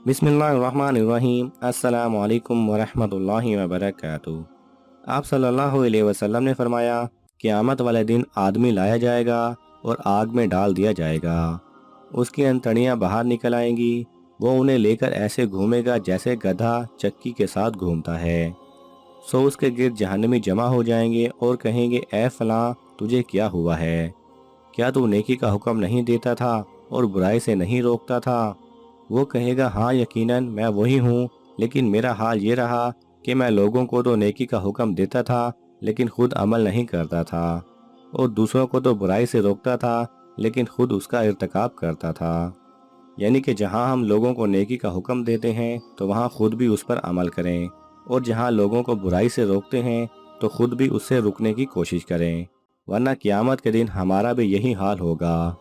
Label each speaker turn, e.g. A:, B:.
A: बिस्मिल्लाहिर्रहमानिर्रहीम। अस्सलामु अलैकुम वरहमतुल्लाहि वबरकातुहू। आप सल्लल्लाहु अलैहि वसल्लम ने फरमाया, क़यामत वाले दिन आदमी लाया जाएगा और आग में डाल दिया जाएगा। उसकी अंतड़ियाँ बाहर निकल आएंगी। वो उन्हें लेकर ऐसे घूमेगा जैसे गधा चक्की के साथ घूमता है। सो उसके गिर्द जहन्नमी जमा हो जाएंगे और कहेंगे, ए फलां, तुझे क्या हुआ है? क्या तू नेकी का हुक्म नहीं देता था और बुराई से नहीं रोकता था? वो कहेगा, हाँ यकीनन मैं वही हूँ, लेकिन मेरा हाल ये रहा कि मैं लोगों को तो नेकी का हुक्म देता था लेकिन खुद अमल नहीं करता था, और दूसरों को तो बुराई से रोकता था लेकिन खुद उसका इर्तिकाब करता था। यानी कि जहाँ हम लोगों को नेकी का हुक्म देते हैं तो वहाँ खुद भी उस पर अमल करें, और जहाँ लोगों को बुराई से रोकते हैं तो खुद भी उससे रुकने की कोशिश करें, वरना क़यामत के दिन हमारा भी यही हाल होगा।